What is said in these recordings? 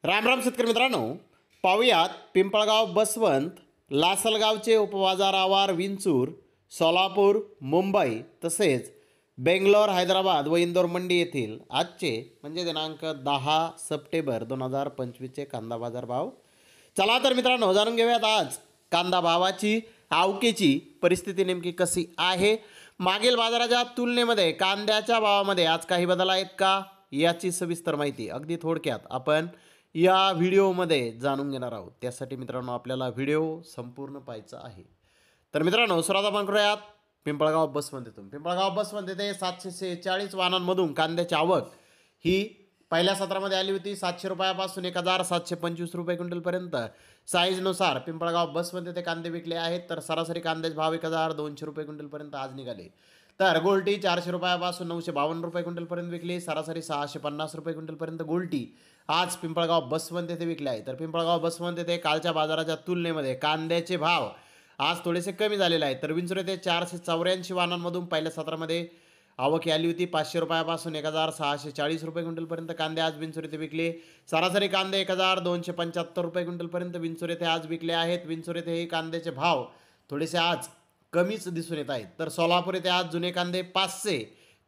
राम राम शेतकरी मित्रांनो, पाहुयात पिंपळगाव बसवंत, लासलगावचे उपबाजार आवार विंचूर, सोलापूर, मुंबई तसेच बेंगलोर, हैदराबाद व इंदोर मंडी येथील आजचे म्हणजे दिनांक 10 सप्टेंबर 2025चे कांदा बाजार भाव. चला तर मित्रांनो, जाणून घेऊयात आज कांदा भावाची आवकेची परिस्थिती नेमकी कशी आहे. मागील बाजाराच्या तुलनेमध्ये कांद्याच्या भावामध्ये आज काही बदल आहेत का याची सविस्तर माहिती अगदी थोडक्यात आपण या व्हिडिओमध्ये जाणून घेणार आहोत. त्यासाठी मित्रांनो आपल्याला व्हिडिओ संपूर्ण पाहायचा आहे. तर मित्रांनो, सुरुवात आपण करूयात पिंपळगाव बसवंत येथून. पिंपळगाव बसवंत येथे 746 वाहनांमधून कांद्याची आवक ही पहिल्या सत्रामध्ये आली होती. 700 रुपयापासून 1725 रुपये क्विंटलपर्यंत साईजनुसार पिंपळगाव बसवंत येथे कांदे विकले आहेत. तर सरासरी कांद्याचे भाव 1200 रुपये क्विंटलपर्यंत आज निघाले. तर गोल्टी 400 रुपयापासून 952 रुपये क्विंटलपर्यंत विकली. सरासरी 650 रुपये क्विंटलपर्यंत गोल्टी आज पिंपळगाव बसवंत येथे विकले आहे. तर पिंपळगाव बसवंत येथे कालच्या बाजाराच्या तुलनेमध्ये कांद्याचे भाव आज थोडेसे कमी झालेले आहेत. तर विंचूर येथे 484 वाहनांमधून पहिल्या सत्रामध्ये आवक आली होती. 500 रुपयापासून 1640 रुपये क्विंटलपर्यंत कांदे आज विंचूर येथे विकले. सरासरी कांदे 1275 रुपये क्विंटलपर्यंत विंचूर येथे आज विकले आहेत. विंचूर येथे हे कांद्याचे भाव थोडेसे आज कमीच दिसून येत आहेत. तर सोलापूर येथे आज जुने कांदे 500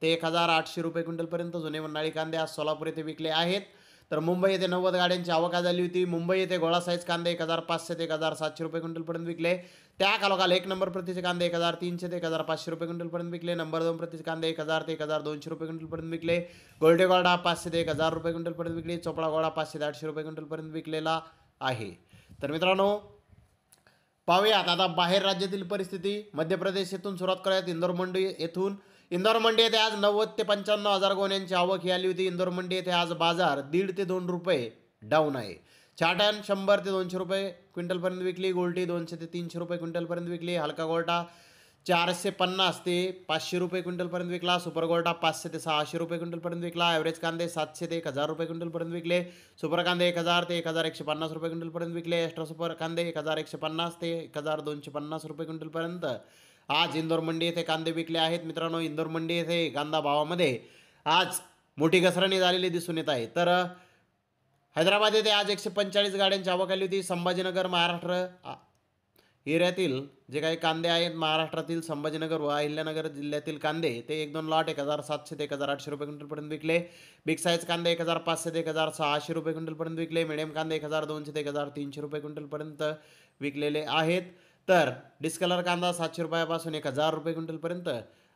ते 1800 रुपये क्विंटलपर्यंत जुने उन्हाळी कांदे आज सोलापूर येथे विकले आहेत. तर मुंबई येथे 90 गाड्यांची आवक झाली होती. मुंबई येथे गोळा साईज कांदे 1500 ते 1700 रुपये क्विंटलपर्यंत विकले. त्या खालोखाल 1 नंबर प्रतीचे कांदे 1300 ते 1500 रुपये क्विंटलपर्यंत विकले. नंबर 2 प्रतीचे कांदे 1000 ते 1200 रुपये क्विंटलपर्यंत विकले. गोल्डे गोल्डा 500 ते 1000 रुपये क्विंटलपर्यंत विकले. चोपडा गोळा 500 ते 800 रुपये क्विंटलपर्यंत विकलेला आहे. तर मित्रांनो, पाहूयात आता बाहेर राज्यातील परिस्थिती. मध्य प्रदेश येथून सुरुवात करूयात. इंदोर मंडी येथून. इंदोर मंडी येथे आज 90 ते 95 हजार गोण्यांची आवक ही आली होती. इंदोर मंडी येथे आज बाजार 1.5 ते 2 रुपये डाऊन आहे. छाटण 100 ते 200 रुपये क्विंटलपर्यंत विकली. गोल्टी 200 ते 300 रुपये क्विंटलपर्यंत विकली. हलका गोल्टा 450 ते 500 रुपये क्विंटलपर्यंत विकला. सुपर गोल्टा 500 ते 600 रुपये क्विंटलपर्यंत विकला. ॲव्हरेज कांदे 700 ते 1000 रुपये क्विंटलपर्यंत विकले. सुपर कांदे 1000 ते 1150 रुपये क्विंटलपर्यंत विकले. एक्स्ट्रा सुपर कांदे 1150 ते 1250 रुपये क्विंटलपर्यंत आज इंदोर मंडी येथे कांदे विकले आहेत. मित्रांनो, इंदोर मंडी येथे कांदा भावामध्ये आज मोठी घसरणी झालेली दिसून येत आहे. तर हैदराबाद येथे आज 145 गाड्यांची आवक आली होती. संभाजीनगर महाराष्ट्र एरियातील जे काही कांदे आहेत, महाराष्ट्रातील संभाजीनगर व अहिल्यानगर जिल्ह्यातील कांदे ते 1-2 लॉट 1700 ते 1800 रुपये क्विंटलपर्यंत विकले. बिग साईज कांदे 1500 ते 1600 रुपये क्विंटलपर्यंत विकले. मिडियम कांदे 1200 ते 1300 रुपये क्विंटलपर्यंत विकलेले आहेत. तर डिस्कलर कांदा 700 रुपयापासून 1000 रुपये क्विंटलपर्यंत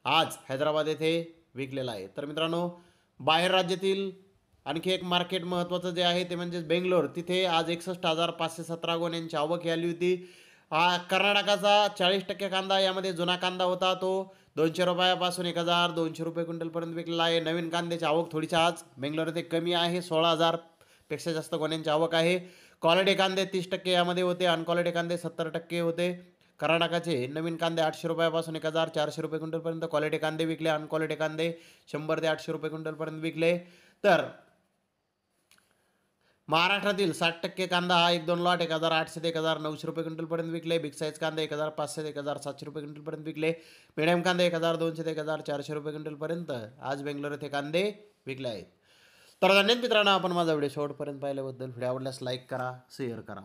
आज हैदराबाद येथे विकलेला आहे. तर मित्रांनो, बाहेर राज्यातील आणखी एक मार्केट महत्त्वाचं जे आहे ते म्हणजे बेंगलोर. तिथे आज 61,517 गोण्यांची आवक आली होती. कर्नाटकाचा 40% कांदा यामध्ये जुना कांदा होता, तो 200 रुपयापासून 1200 रुपये क्विंटलपर्यंत विकलेला आहे. नवीन कांद्याची आवक थोडीशी आज बेंगलोर येथे कमी आहे. 16,000 पेक्षा जास्त गोण्यांची आवक आहे. क्वालिटी कांदे 30% यामध्ये होते. अनक्वालिटी कांदे 70% होते. कर्नाटकाचे नवीन कांदे 800 रुपयापासून 1400 रुपये क्विंटलपर्यंत क्वालिटी कांदे विकले. अनक्वालिटी कांदे 100 ते 800 रुपये क्विंटलपर्यंत विकले. तर महाराष्ट्रातील 60% कांदा हा 1-2 लॉट 1800 ते 1900 रुपये क्विंटलपर्यंत विकले. बिग साईज कांदे 1500 ते 1700 रुपये क्विंटलपर्यंत विकले. मिडियम कांदे 1200 ते 1400 रुपये क्विंटलपर्यंत आज बेंगलोर येथे कांदे विकले आहेत. तर धन्यवाद मित्रांनो, आपण माझा व्हिडिओ शेवटपर्यंत पाहिल्याबद्दल. व्हिडिओ आवडल्यास लाईक करा, शेअर करा.